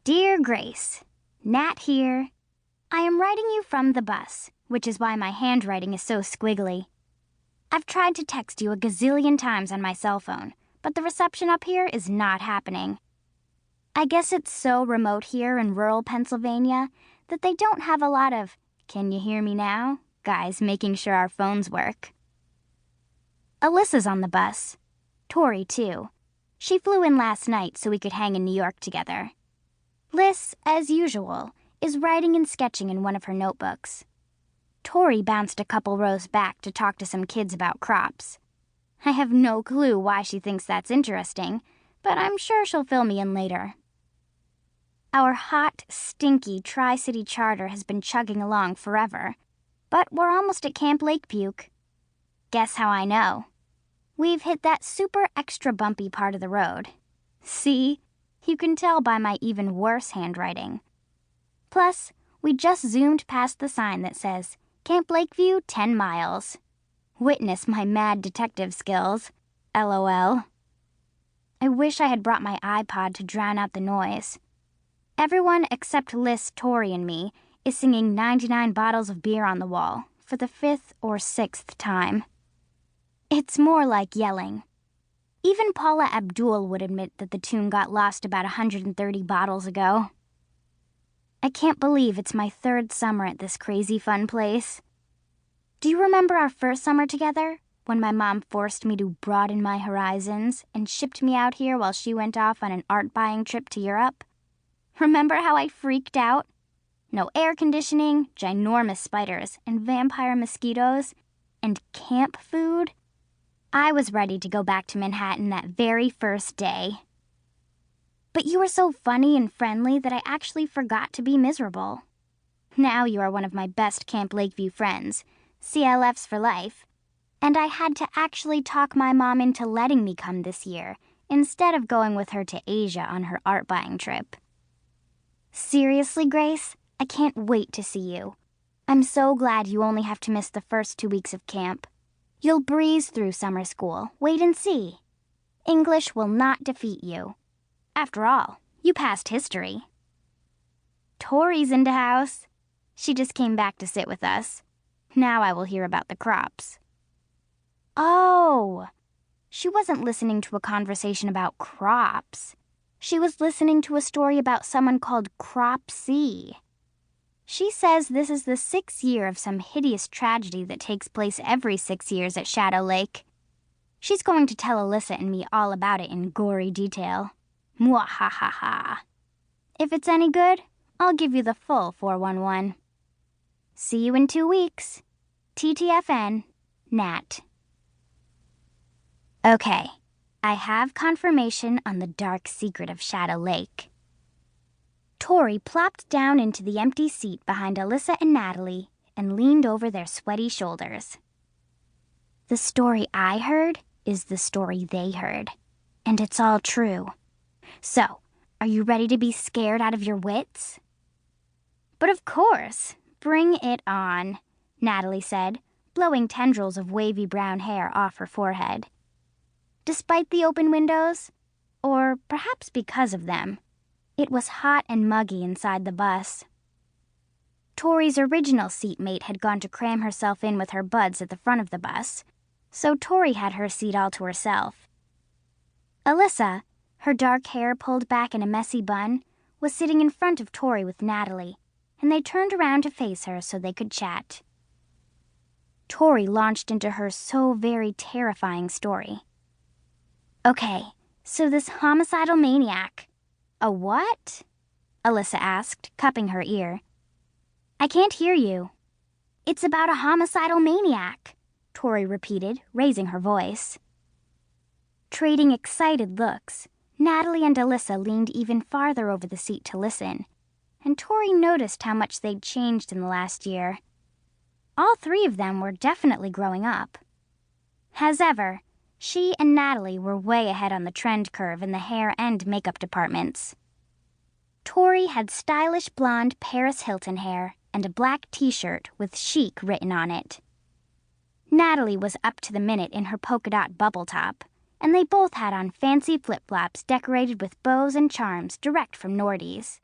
Dear Grace, Nat here. I am writing you from the bus, which is why my handwriting is so squiggly. I've tried to text you a gazillion times on my cell phone, but the reception up here is not happening. I guess it's so remote here in rural Pennsylvania that they don't have a lot of "can you hear me now" guys making sure our phones work. Alyssa's on the bus. Tori, too. She flew in last night so we could hang in New York together. Liz, as usual, is writing and sketching in one of her notebooks. Tori bounced a couple rows back to talk to some kids about crops. I have no clue why she thinks that's interesting, but I'm sure she'll fill me in later. Our hot, stinky Tri-City charter has been chugging along forever, but we're almost at Camp Lakeview. Guess how I know? We've hit that super extra bumpy part of the road. See? You can tell by my even worse handwriting. Plus, we just zoomed past the sign that says, Camp Lakeview, 10 miles. Witness my mad detective skills. LOL. I wish I had brought my iPod to drown out the noise. Everyone except Liz, Tori, and me is singing 99 Bottles of Beer on the Wall for the 5th or 6th time. It's more like yelling. Even Paula Abdul would admit that the tune got lost about 130 bottles ago. I can't believe it's my 3rd summer at this crazy fun place. Do you remember our first summer together, when my mom forced me to broaden my horizons and shipped me out here while she went off on an art-buying trip to Europe? Remember how I freaked out? No air conditioning, ginormous spiders, and vampire mosquitoes, and camp food? I was ready to go back to Manhattan that very first day. But you were so funny and friendly that I actually forgot to be miserable. Now you are one of my best Camp Lakeview friends, CLFs for life, and I had to actually talk my mom into letting me come this year, instead of going with her to Asia on her art-buying trip. Seriously, Grace, I can't wait to see you. I'm so glad you only have to miss the first 2 weeks of camp. You'll breeze through summer school. Wait and see. English will not defeat you. After all, you passed history. Tori's in the house. She just came back to sit with us. Now I will hear about the crops. Oh, she wasn't listening to a conversation about crops. She was listening to a story about someone called Cropsy. She says this is the 6th year of some hideous tragedy that takes place every 6 years at Shadow Lake. She's going to tell Alyssa and me all about it in gory detail. Mwahaha. If it's any good, I'll give you the full 411. See you in 2 weeks. TTFN, Nat. Okay, I have confirmation on the dark secret of Shadow Lake. Tori plopped down into the empty seat behind Alyssa and Natalie and leaned over their sweaty shoulders. The story I heard is the story they heard, and it's all true. So, are you ready to be scared out of your wits? But of course, bring it on, Natalie said, blowing tendrils of wavy brown hair off her forehead. Despite the open windows, or perhaps because of them, it was hot and muggy inside the bus. Tori's original seatmate had gone to cram herself in with her buds at the front of the bus, so Tori had her seat all to herself. Alyssa, her dark hair pulled back in a messy bun, was sitting in front of Tori with Natalie, and they turned around to face her so they could chat. Tori launched into her so very terrifying story. Okay, so this homicidal maniac... A what? Alyssa asked, cupping her ear. I can't hear you. It's about a homicidal maniac, Tori repeated, raising her voice. Trading excited looks, Natalie and Alyssa leaned even farther over the seat to listen, and Tori noticed how much they'd changed in the last year. All 3 of them were definitely growing up. As ever, she and Natalie were way ahead on the trend curve in the hair and makeup departments. Tori had stylish blonde Paris Hilton hair and a black t-shirt with Shriek written on it. Natalie was up to the minute in her polka dot bubble top, and they both had on fancy flip-flops decorated with bows and charms direct from Nordy's.